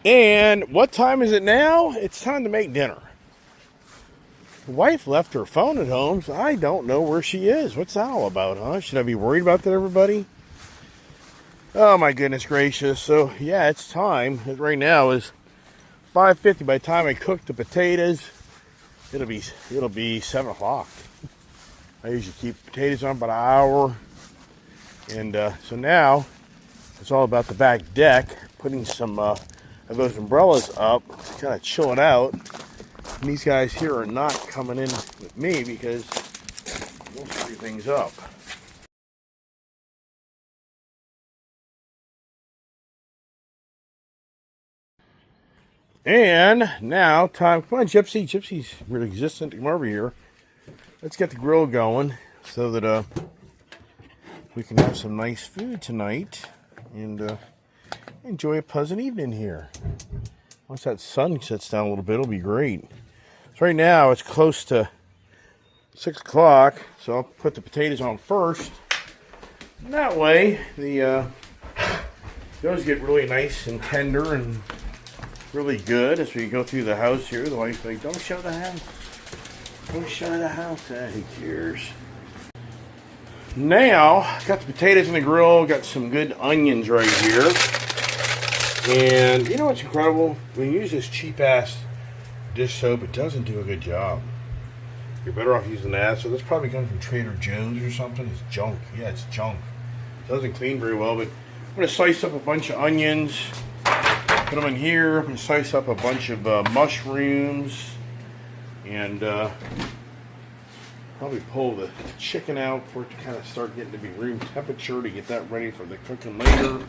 And what time is it now? It's time to make dinner. The wife left her phone at home, so I don't know where she is. What's that all about, huh? Should I be worried about that, everybody? Oh my goodness gracious. So yeah, it's time. Right now is 5:50. By the time I cook the potatoes, it'll be 7 o'clock. I usually keep potatoes on about an hour. And so now it's all about the back deck, putting some of those umbrellas up, kind of chill it out. And these guys here are not coming in with me because we'll screw things up. And now time, come on Gypsy, Gypsy's really resistant to come over here. Let's get the grill going so that we can have some nice food tonight and enjoy a pleasant evening here. Once that sun sets down a little bit, it'll be great. So right now it's close to 6 o'clock, so I'll put the potatoes on first. And that way, those get really nice and tender and really good as we go through the house here. The wife's like, don't show the house. Don't show the house. Who cares? Now, got the potatoes in the grill, got some good onions right here. And you know what's incredible? When you use this cheap-ass dish soap, it doesn't do a good job. You're better off using that. So this probably comes from Trader Joe's or something. It's junk. Yeah, it's junk. It doesn't clean very well, but I'm going to slice up a bunch of onions. Put them in here. I'm going to slice up a bunch of mushrooms. And probably pull the chicken out for it to kind of start getting to be room temperature to get that ready for the cooking later.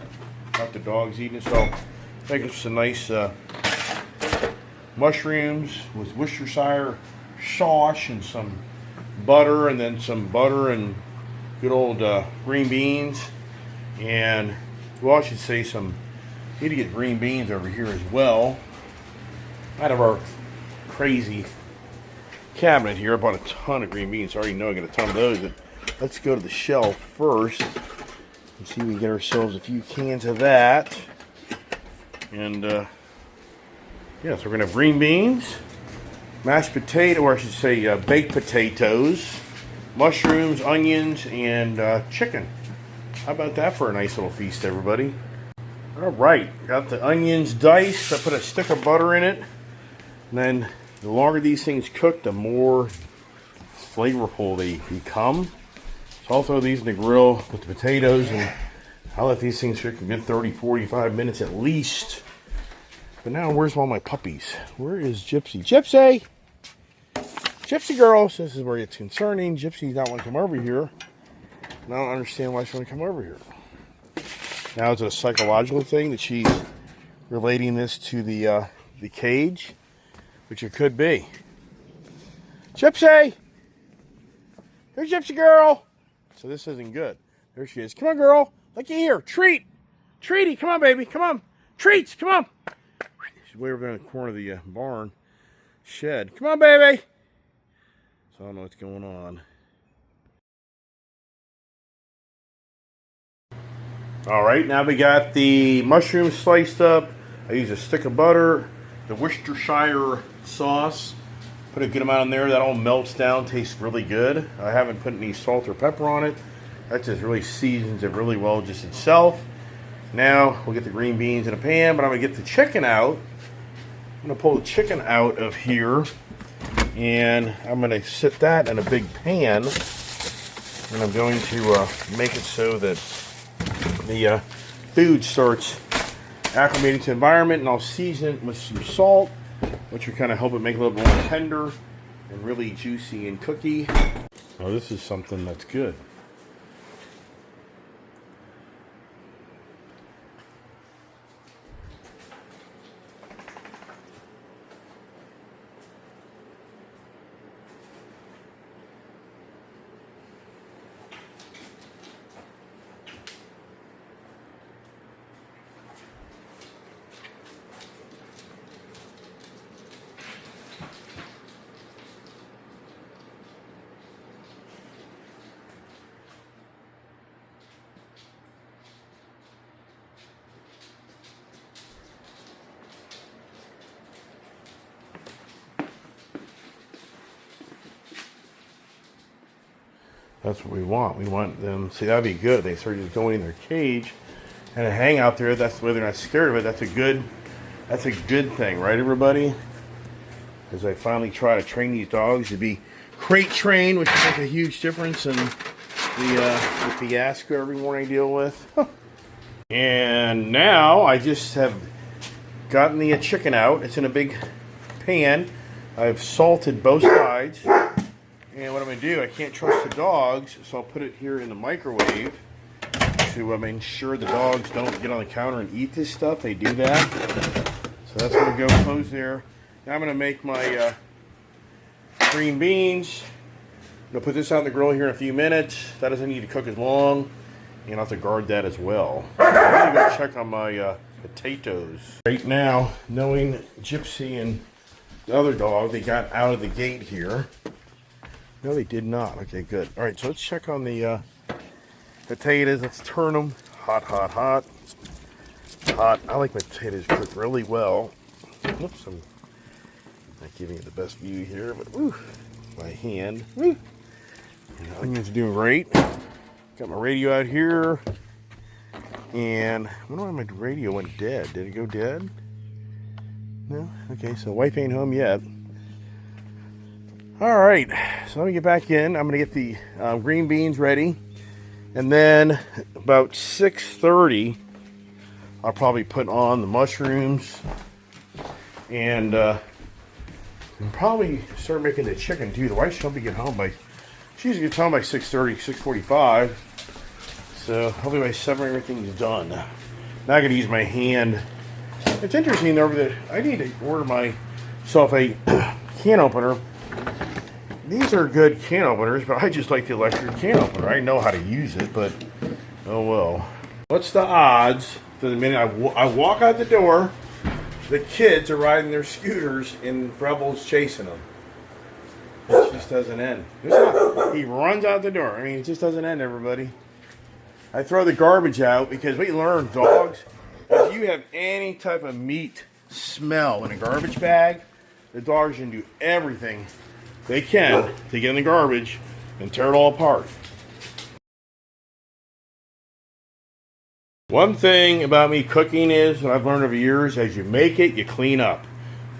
Got the dogs eating it. So making some nice mushrooms with Worcestershire sauce and some butter, and then some butter and good old green beans. And well, I should say need to get green beans over here as well. Out of our crazy cabinet here, I bought a ton of green beans. I already know I got a ton of those, but let's go to the shelf first and see if we can get ourselves a few cans of that. And yeah, so we're gonna have green beans, mashed potato, or I should say baked potatoes, mushrooms, onions, and chicken. How about that for a nice little feast, everybody? All right, got the onions diced. I put a stick of butter in it. And then the longer these things cook, the more flavorful they become. So I'll throw these in the grill with the potatoes, and I'll let these things cook a good 30, 45 minutes at least. But now, where's all my puppies? Where is Gypsy? Gypsy! Gypsy girl! So this is where it's concerning. Gypsy's not want to come over here. And I don't understand why she want to come over here. Now, is it a psychological thing that she's relating this to the cage? Which it could be. Gypsy! Here's Gypsy girl! So this isn't good. There she is. Come on, girl. Looky here. Treat! Treaty! Come on, baby. Come on. Treats! Come on. She's way over there in the corner of the barn shed. Come on, baby! So I don't know what's going on. Alright, now we got the mushrooms sliced up. I use a stick of butter, the Worcestershire sauce. Put a good amount in there. That all melts down, tastes really good. I haven't put any salt or pepper on it. That just really seasons it really well just itself. Now we'll get the green beans in a pan, but I'm going to get the chicken out. I'm going to pull the chicken out of here, and I'm going to sit that in a big pan, and I'm going to make it so that the food starts acclimating to the environment, and I'll season it with some salt, which will kind of help it make it a little more tender and really juicy and cookie. Oh, this is something that's good. That's what we want. We want them, see, that'd be good. They start just going in their cage and hang out there. That's the way they're not scared of it. That's a good thing, right, everybody? As I finally try to train these dogs to be crate trained, which makes a huge difference in the fiasco every morning I deal with. And now I just have gotten the chicken out. It's in a big pan. I've salted both sides. And what I'm going to do, I can't trust the dogs, so I'll put it here in the microwave to ensure the dogs don't get on the counter and eat this stuff. They do that. So that's going to go close there. Now I'm going to make my green beans. I'm going to put this out in the grill here in a few minutes. That doesn't need to cook as long. And I'll have to guard that as well. I'm going to go check on my potatoes. Right now, knowing Gypsy and the other dog, they got out of the gate here. No, they did not. Okay, good. All right, so let's check on the potatoes. Let's turn them. Hot, hot, hot. Hot. I like my potatoes cooked really well. Oops, I'm not giving you the best view here, but woo, my hand. Woo. And the onions are doing great. Got my radio out here. And I wonder why my radio went dead. Did it go dead? No? Okay, so wife ain't home yet. All right, so let me get back in. I'm going to get the green beans ready. And then about 6:30, I'll probably put on the mushrooms. And probably start making the chicken too. The wife should be getting home by, she usually gets home by 6:30, 6:45. So hopefully by 7 everything's done. Now I gotta use my hand. It's interesting though that I need to order myself a can opener. These are good can openers, but I just like the electric can opener. I know how to use it, but oh well. What's the odds that the minute I walk out the door, the kids are riding their scooters and Rebel's chasing them? It just doesn't end. He runs out the door. I mean, it just doesn't end, everybody. I throw the garbage out because we learned, dogs, if you have any type of meat smell in a garbage bag, the dogs can do everything they can to get in the garbage and tear it all apart. One thing about me cooking is, what I've learned over years, as you make it, you clean up.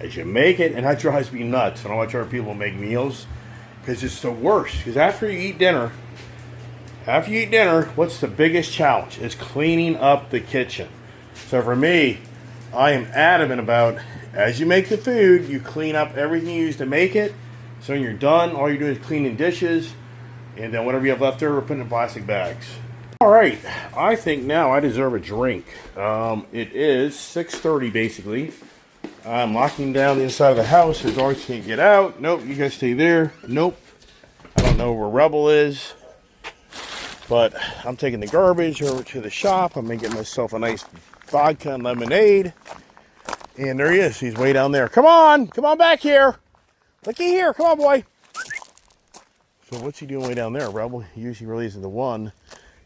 As you make it, and that drives me nuts. I don't watch other people make meals because it's the worst. Because after you eat dinner, what's the biggest challenge? It's cleaning up the kitchen. So for me, I am adamant about, as you make the food, you clean up everything you use to make it. So when you're done, all you're doing is cleaning dishes, and then whatever you have left over, put it in plastic bags. All right, I think now I deserve a drink. It is 6:30 basically. I'm locking down the inside of the house so the dogs can't get out. Nope, you guys stay there. Nope. I don't know where Rebel is, but I'm taking the garbage over to the shop. I'm gonna get myself a nice vodka and lemonade. And there he is. He's way down there. Come on back here. Looky here, come on, boy. So what's he doing way down there, Rebel? He usually really isn't the one.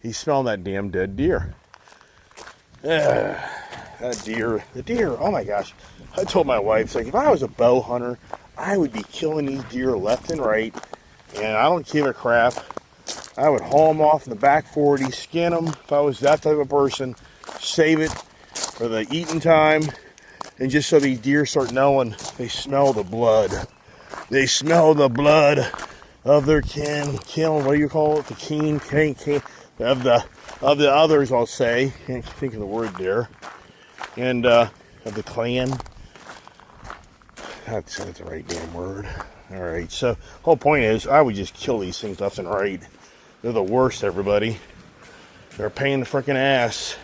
He's smelling that damn dead deer. That deer, the deer, oh my gosh. I told my wife, it's like, if I was a bow hunter, I would be killing these deer left and right, and I don't give a crap. I would haul them off in the back 40, skin them, if I was that type of person, save it for the eating time, and just so these deer start knowing they smell the blood. They smell the blood of their kin, what do you call it? The kin, of the others, I'll say. Can't think of the word there. And of the clan. That's the right damn word. All right, so whole point is, I would just kill these things left and right. They're the worst, everybody. They're a pain in the freaking ass.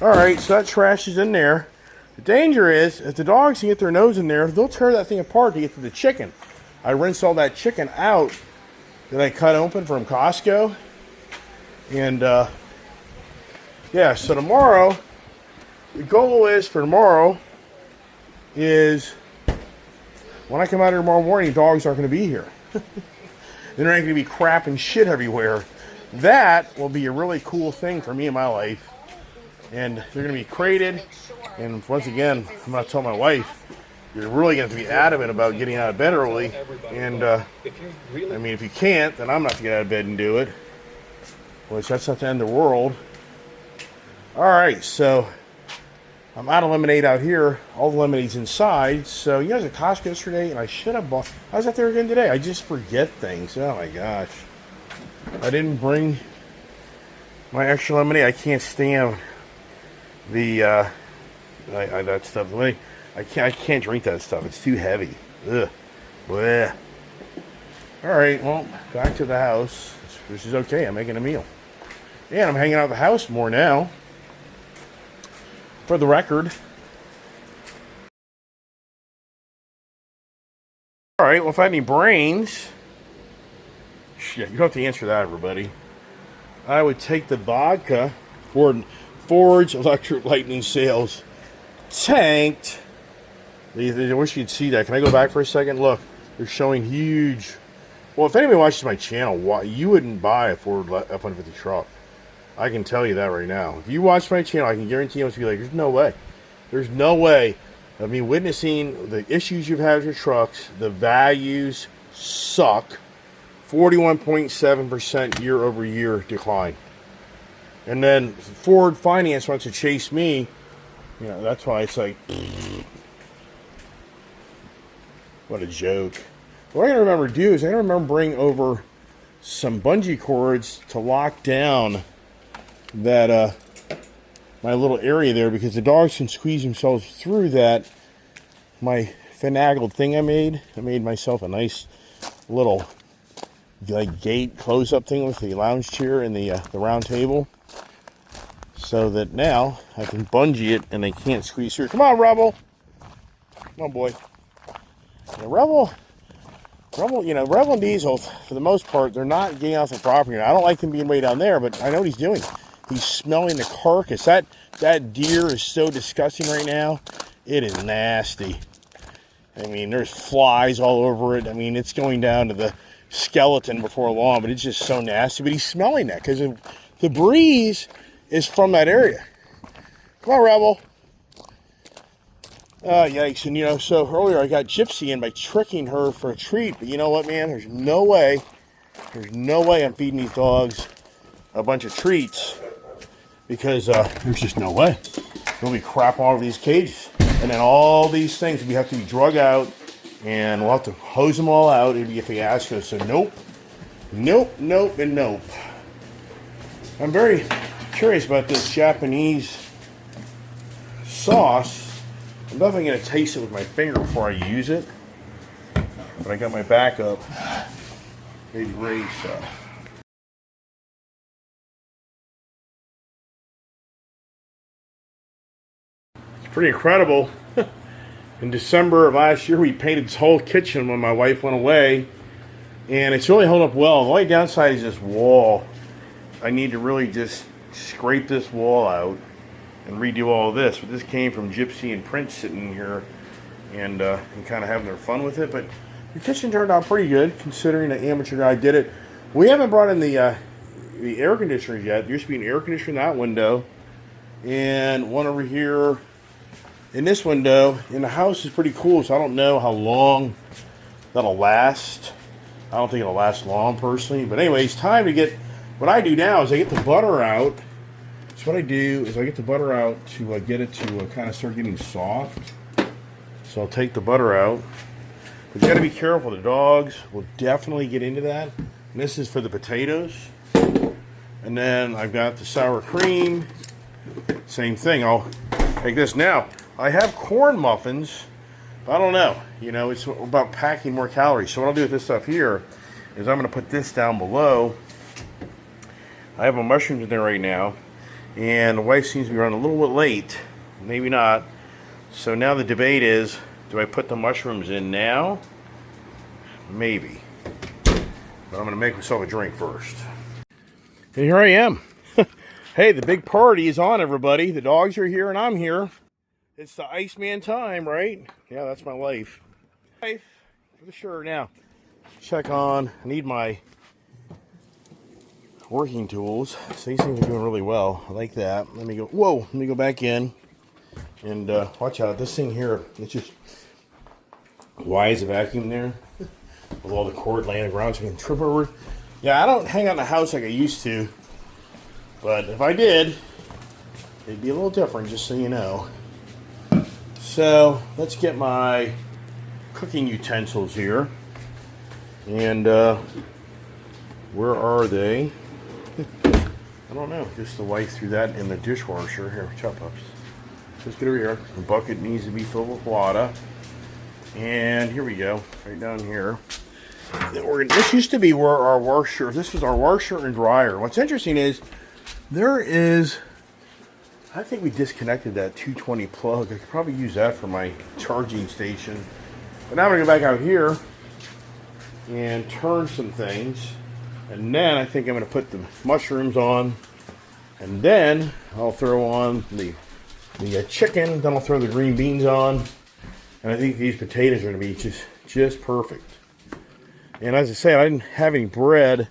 All right, so that trash is in there. The danger is, if the dogs can get their nose in there, they'll tear that thing apart to get to the chicken. I rinsed all that chicken out that I cut open from Costco. And, yeah, so tomorrow, the goal is for tomorrow is when I come out here tomorrow morning, dogs aren't going to be here. There ain't going to be crap and shit everywhere. That will be a really cool thing for me in my life. And they're going to be crated. And once again, I'm going to tell my wife, you're really going to have to be adamant about getting out of bed early. And, I mean, if you can't, then I'm not going to get out of bed and do it. Which, that's not the end of the world. Alright, so I'm out of lemonade out here. All the lemonade's inside. So, you know, I was at Costco yesterday, and I should have bought... I was out there again today. I just forget things. Oh, my gosh. I didn't bring my extra lemonade. I can't stand the, that stuff. I can't drink that stuff. It's too heavy. Ugh. Blech. Alright, well, back to the house. This is okay. I'm making a meal. And I'm hanging out at the house more now. For the record. Alright, well, if I had any brains... Shit, you don't have to answer that, everybody. I would take the vodka. Ford's Electric Lightning sales tanked. I wish you'd see that. Can I go back for a second? Look, they're showing huge... Well, if anybody watches my channel, you wouldn't buy a Ford F-150 truck. I can tell you that right now. If you watch my channel, I can guarantee you, be like, there's no way. There's no way of me witnessing the issues you've had with your trucks. The values suck. 41.7% year-over-year decline. And then Ford Finance wants to chase me. You know, that's why it's like, what a joke. What I gotta remember to do is I gotta remember to bring over some bungee cords to lock down that my little area there, because the dogs can squeeze themselves through that. My finagled thing I made myself a nice little like gate close-up thing with the lounge chair and the round table, so that now I can bungee it and they can't squeeze through. Come on, Rebel. Come on, boy. Yeah, Rebel, you know, Rebel and Diesel, for the most part, they're not getting off the property. I don't like them being way down there, but I know what he's doing. He's smelling the carcass. That deer is so disgusting right now. It is nasty. I mean, there's flies all over it. I mean, it's going down to the skeleton before long, but it's just so nasty. But he's smelling that because the breeze is from that area. Come on, Rebel. Yikes. And, you know, so earlier I got Gypsy in by tricking her for a treat. But you know what, man? There's no way I'm feeding these dogs a bunch of treats, because there's just no way. There'll be crap all over these cages. And then all these things we have to be drug out, and we'll have to hose them all out. It'd be a fiasco. So nope, and nope. I'm very curious about this Japanese sauce. I'm definitely going to taste it with my finger before I use it. But I got my backup maybe ready, so. It's pretty incredible. In December of last year, we painted this whole kitchen when my wife went away. And it's really held up well. The only downside is this wall. I need to really just scrape this wall out and redo all of this. But this came from Gypsy and Prince sitting in here and kind of having their fun with it. But the kitchen turned out pretty good, considering the amateur guy did it. We haven't brought in the air conditioners yet. There used to be an air conditioner in that window, and one over here in this window. And the house is pretty cool, so I don't know how long that'll last. I don't think it'll last long, personally. But anyway, it's time to get... What I do now is I get the butter out. So what I do is I get the butter out to get it to kind of start getting soft. So I'll take the butter out. But you got to be careful. The dogs will definitely get into that. And this is for the potatoes. And then I've got the sour cream. Same thing. I'll take this. Now, I have corn muffins. But I don't know. You know, it's about packing more calories. So what I'll do with this stuff here is I'm going to put this down below. I have my mushrooms in there right now. And the wife seems to be running a little bit late. Maybe not. So now the debate is, do I put the mushrooms in now? Maybe. But I'm going to make myself a drink first. And here I am. Hey, the big party is on, everybody. The dogs are here and I'm here. It's the Iceman time, right? Yeah, that's my life. Life, for sure. Now, check on. I need my working tools. So these things are doing really well. I like that. Let me go. Whoa! Let me go back in and watch out. This thing here, it's just Why is the vacuum there? With all the cord laying around so you can trip over. Yeah, I don't hang out in the house like I used to. But if I did, it'd be a little different, just so you know. So, let's get my cooking utensils here. And, where are they? I don't know. Just the wife threw that in the dishwasher. Here, chop ups. Let's get over here. The bucket needs to be filled with water. And here we go. Right down here. This used to be where our washer, this was our washer and dryer. What's interesting is, there is, I think we disconnected that 220 plug. I could probably use that for my charging station. But now I'm going to go back out here and turn some things. And then I think I'm going to put the mushrooms on. And then I'll throw on the chicken. Then I'll throw the green beans on. And I think these potatoes are going to be just perfect. And as I say, I didn't have any bread.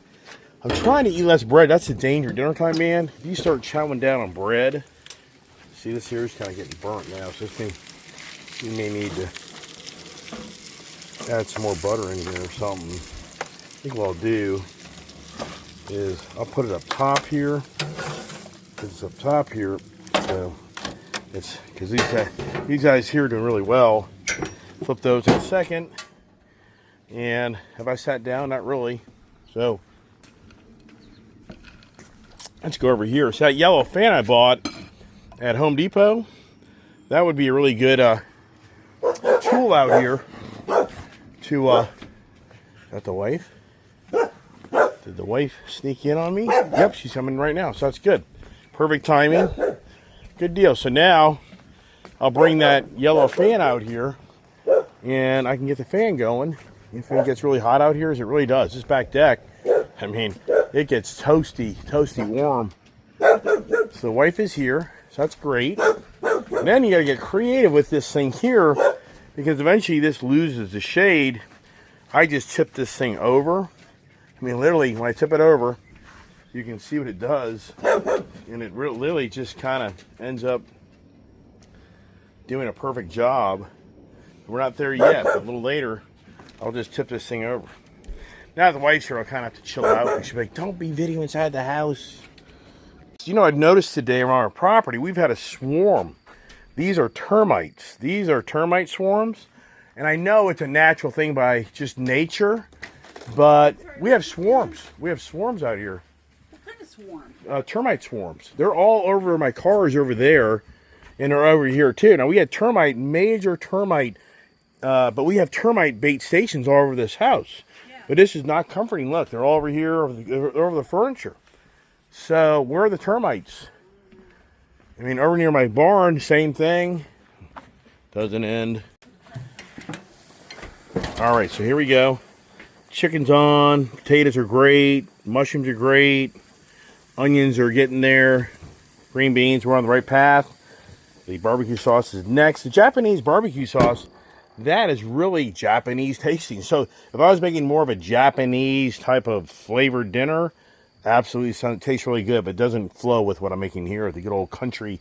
I'm trying to eat less bread. That's the danger. Dinner time, man. If you start chowing down on bread, see, this here is kind of getting burnt now. So this thing, you may need to add some more butter in here or something. I think what I'll do is I'll put it up top here. It's up top here. So it's because these guys here are doing really well. Flip those in a second. And have I sat down? Not really. So let's go over here. So that yellow fan I bought at Home Depot, that would be a really good tool out here to, got the wife? Did the wife sneak in on me? Yep, she's coming right now, so that's good. Perfect timing. Good deal. So now I'll bring that yellow fan out here and I can get the fan going. If it gets really hot out here, as it really does, this back deck, I mean, it gets toasty warm. So the wife is here, so that's great. And then you got to get creative with this thing here, because eventually this loses the shade. I just tip this thing over. I mean, literally, when I tip it over, you can see what it does, and it literally just kind of ends up doing a perfect job. We're not there yet, but a little later, I'll just tip this thing over. Now the wife's here, I'll kind of have to chill out. She'll be like, don't be video inside the house. You know, I've noticed today around our property, we've had a swarm. These are termites. These are termite swarms. And I know it's a natural thing by just nature, but we have swarms. We have swarms out here. What kind of swarm? Termite swarms. They're all over my cars over there, and they're over here too. Now, we had major termite, but we have termite bait stations all over this house. Yeah. But this is not comforting. Look, they're all over here, over the furniture. So, where are the termites? I mean, over near my barn, same thing. Doesn't end. All right, so here we go. Chicken's on. Potatoes are great. Mushrooms are great. Onions are getting there. Green beans, we're on the right path. The barbecue sauce is next. The Japanese barbecue sauce, that is really Japanese tasting. So if I was making more of a Japanese type of flavored dinner, absolutely tastes really good, but it doesn't flow with what I'm making here. The good old country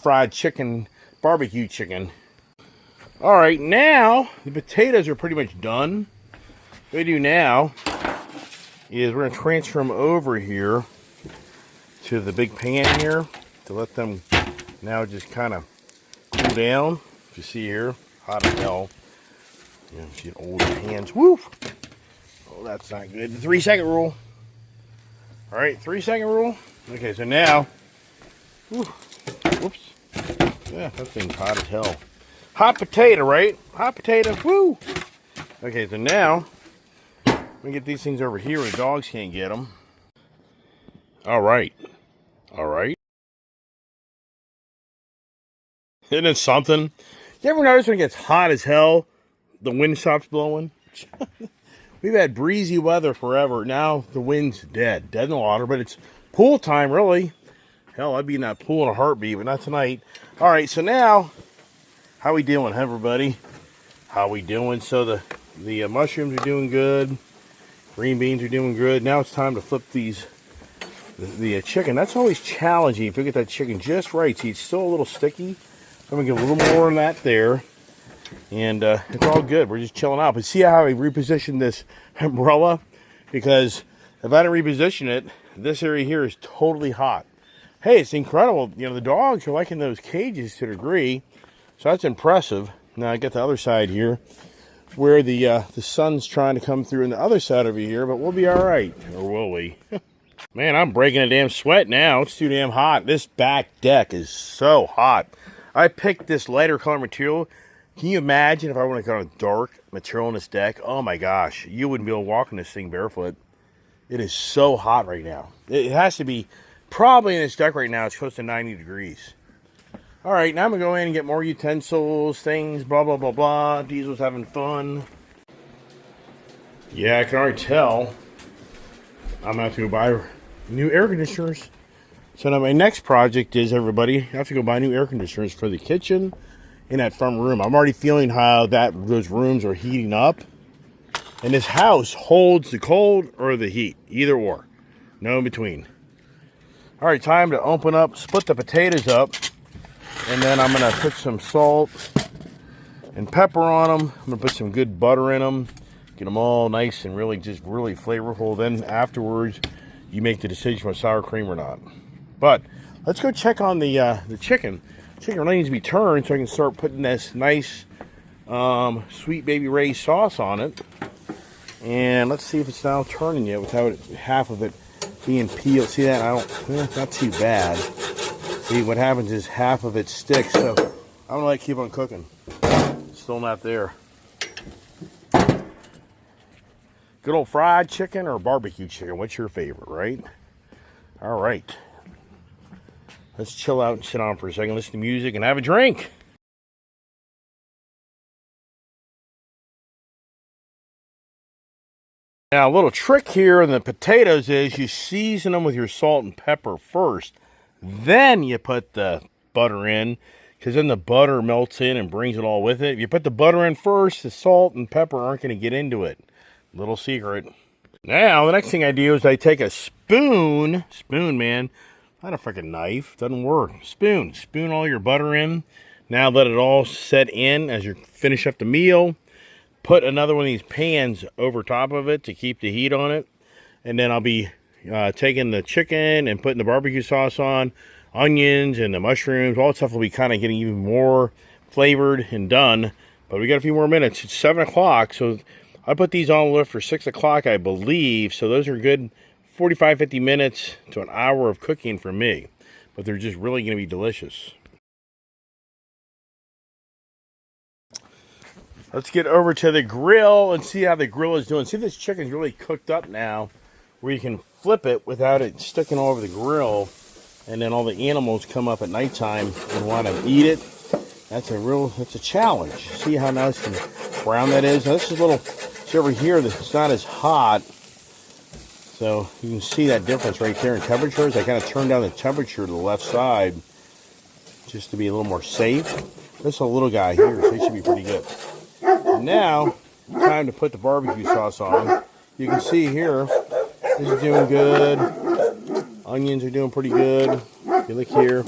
fried chicken, barbecue chicken. All right, now the potatoes are pretty much done. What we do now is we're going to transfer them over here to the big pan here to let them now just kind of cool down. If you see here, hot as hell. You know, see old hands. Woo! Oh, that's not good. The 3-second rule. All right, 3-second rule. Okay, so now, whoops. Yeah, that thing's hot as hell. Hot potato, right? Hot potato. Woo! Okay, so now we get these things over here where the dogs can't get them. All right. All right. Isn't it something? You ever notice when it gets hot as hell, the wind stops blowing? We've had breezy weather forever. Now the wind's dead. Dead in the water, but it's pool time, really. Hell, I'd be in that pool in a heartbeat, but not tonight. All right, so now, how we doing, everybody? How we doing? So the mushrooms are doing good. Green beans are doing good. Now it's time to flip the chicken. That's always challenging if you get that chicken just right. See, it's still a little sticky. I'm going to give a little more on that there. And it's all good. We're just chilling out. But see how I repositioned this umbrella? Because if I didn't reposition it, this area here is totally hot. Hey, it's incredible. You know, the dogs are liking those cages to a degree. So that's impressive. Now I got the other side here where the sun's trying to come through on the other side over here, but we'll be all right. Or will we? Man, I'm breaking a damn sweat now. It's too damn hot. This back deck is so hot. I picked this lighter color material. Can you imagine if I would have got a dark material on this deck? Oh my gosh, you wouldn't be able to walk in this thing barefoot. It is so hot right now. It has to be, probably in this deck right now, it's close to 90 degrees. All right, now I'm going to go in and get more utensils, things, blah, blah, blah, blah. Diesel's having fun. Yeah, I can already tell I'm going to have to go buy new air conditioners. So now my next project is, everybody, I have to go buy new air conditioners for the kitchen and that front room. I'm already feeling how those rooms are heating up. And this house holds the cold or the heat, either or. No in between. All right, time to open up, split the potatoes up. And then I'm going to put some salt and pepper on them. I'm going to put some good butter in them. Get them all nice and really flavorful. Then afterwards, you make the decision for sour cream or not. But let's go check on the chicken. Chicken really needs to be turned so I can start putting this nice Sweet Baby Ray's sauce on it. And let's see if it's now turning yet without half of it being peeled. See that? Not too bad. See, what happens is half of it sticks, so I'm gonna let it keep on cooking. Still not there. Good old fried chicken or barbecue chicken? What's your favorite, right? All right. Let's chill out and sit down for a second, listen to music, and have a drink. Now, a little trick here in the potatoes is you season them with your salt and pepper first. Then you put the butter in, because then the butter melts in and brings it all with it. If you put the butter in first, the salt and pepper aren't going to get into it. Little secret. Now, the next thing I do is I take a spoon, man, not a freaking knife, doesn't work. Spoon all your butter in. Now let it all set in as you finish up the meal. Put another one of these pans over top of it to keep the heat on it. And then I'll be taking the chicken and putting the barbecue sauce on, onions and the mushrooms. All that stuff will be kind of getting even more flavored and done. But we got a few more minutes. It's 7 o'clock, so I put these on the list for 6 o'clock, I believe. So those are good 45, 50 minutes to an hour of cooking for me. But they're just really going to be delicious. Let's get over to the grill and see how the grill is doing. See if this chicken's really cooked up now, where you can flip it without it sticking all over the grill, and then all the animals come up at nighttime and want to eat it. That's a challenge. See how nice and brown that is? Now this is a little, see over here, it's not as hot. So you can see that difference right there in temperatures. I kind of turned down the temperature to the left side just to be a little more safe. This is a little guy here, so he should be pretty good. And now, time to put the barbecue sauce on. You can see here, this is doing good. Onions are doing pretty good. If you look here,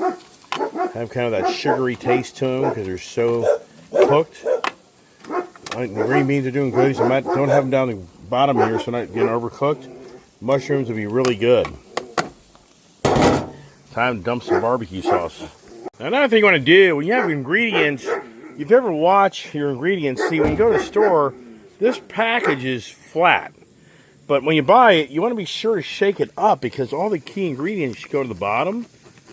have kind of that sugary taste to them because they're so cooked. The green beans are doing good, so I don't have them down the bottom here so not getting overcooked. Mushrooms will be really good. Time to dump some barbecue sauce. Now, another thing you want to do, when you have ingredients, if you've ever watched your ingredients, see when you go to the store, this package is flat. But when you buy it, you want to be sure to shake it up because all the key ingredients go to the bottom.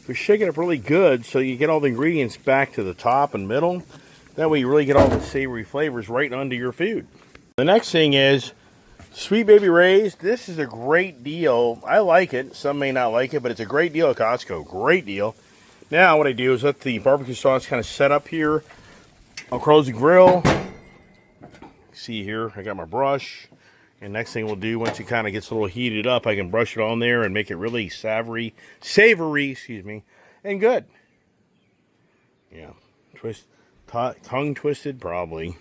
So shake it up really good so you get all the ingredients back to the top and middle. That way you really get all the savory flavors right onto your food. The next thing is Sweet Baby Ray's. This is a great deal. I like it. Some may not like it, but it's a great deal at Costco. Great deal. Now what I do is let the barbecue sauce kind of set up here. I'll close the grill. See here, I got my brush. And next thing we'll do, once it kind of gets a little heated up, I can brush it on there and make it really savory, excuse me, and good. Yeah, tongue twisted probably.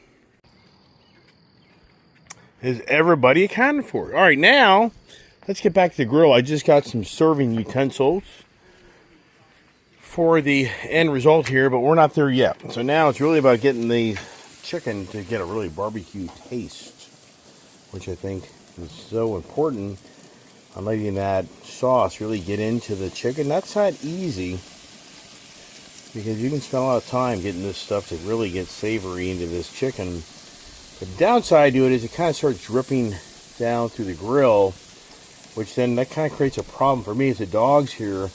Is everybody accounted for? All right, now let's get back to the grill. I just got some serving utensils for the end result here, but we're not there yet. So now it's really about getting the chicken to get a really barbecue taste, which I think is so important on letting that sauce really get into the chicken. That's not easy because you can spend a lot of time getting this stuff to really get savory into this chicken. The downside to it is it kind of starts dripping down through the grill, which then that kind of creates a problem for me as the dogs here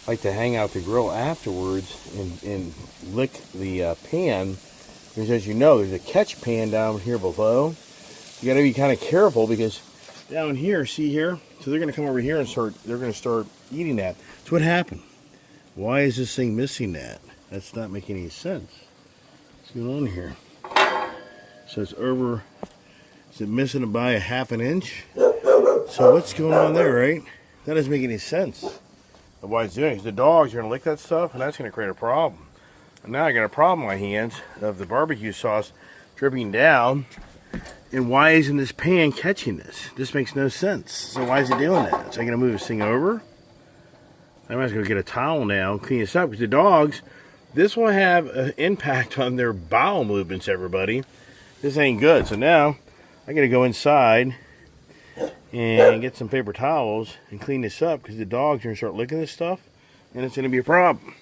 like to hang out the grill afterwards and lick the pan, because as you know, there's a catch pan down here below. You got to be kind of careful because down here, see here, so they're going to come over here and they're going to start eating that. So what happened? Why is this thing missing that? That's not making any sense. What's going on here? So it's over, is it missing it by a half an inch? So what's going on there, right? That doesn't make any sense. Why it's doing it, because the dogs are going to lick that stuff, and that's going to create a problem. And now I got a problem on my hands of the barbecue sauce dripping down. And why isn't this pan catching this? This makes no sense. So why is it doing that? So I'm going to move this thing over. I'm just going to get a towel now and clean this up, because the dogs, this will have an impact on their bowel movements, everybody. This ain't good. So now I got to go inside and get some paper towels and clean this up, because the dogs are going to start licking this stuff and it's going to be a problem.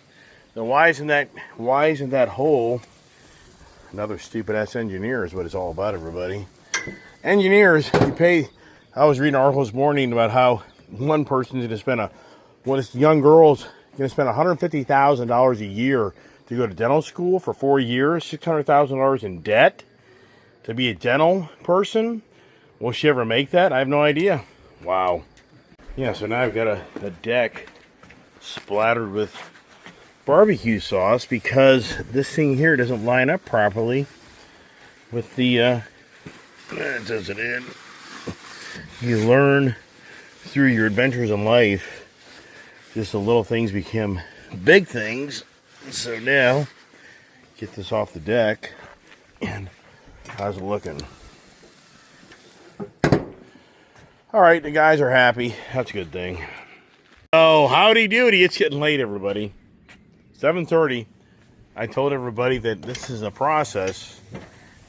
Now why isn't that hole? Another stupid ass engineer is what it's all about, everybody. Engineers, you pay. I was reading an article this morning about how one person's going to spend this young girl's going to spend $150,000 a year to go to dental school for 4 years, $600,000 in debt to be a dental person. Will she ever make that? I have no idea. Wow. Yeah, so now I've got a deck splattered with barbecue sauce because this thing here doesn't line up properly with the, it doesn't end. You learn through your adventures in life, just the little things become big things. So now, get this off the deck, and how's it looking? All right, the guys are happy. That's a good thing. Oh, howdy doody. It's getting late, everybody. 7:30. I told everybody that this is a process.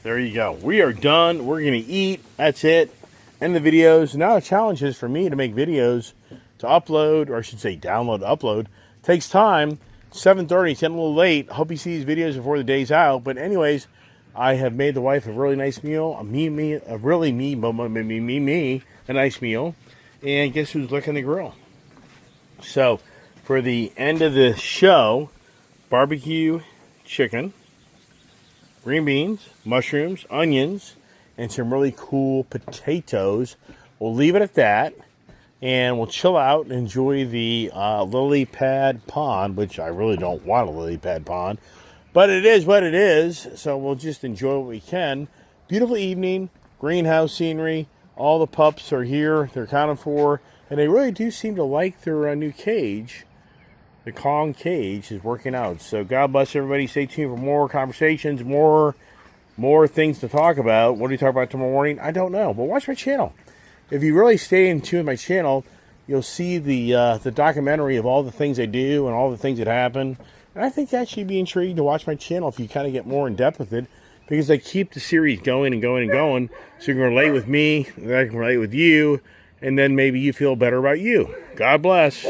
There you go. We are done. We're going to eat. That's it. End the videos. Now the challenge is for me to make videos to upload, or I should say download, upload. Takes time. 7:30. It's getting a little late. Hope you see these videos before the day's out. But anyways, I have made the wife a really nice meal. A nice meal. And guess who's licking the grill? So, for the end of the show, barbecue chicken, green beans, mushrooms, onions, and some really cool potatoes. We'll leave it at that, and we'll chill out and enjoy the lily pad pond, which I really don't want a lily pad pond, but it is what it is, so we'll just enjoy what we can. Beautiful evening, greenhouse scenery. All the pups are here. They're accounted for. And they really do seem to like their new cage. The Kong cage is working out. So God bless everybody. Stay tuned for more conversations, more things to talk about. What do you talk about tomorrow morning? I don't know. But watch my channel. If you really stay in tune with my channel, you'll see the documentary of all the things I do and all the things that happen. And I think that should be intriguing to watch my channel if you kind of get more in depth with it. Because I keep the series going and going and going. So you can relate with me, and I can relate with you, and then maybe you feel better about you. God bless.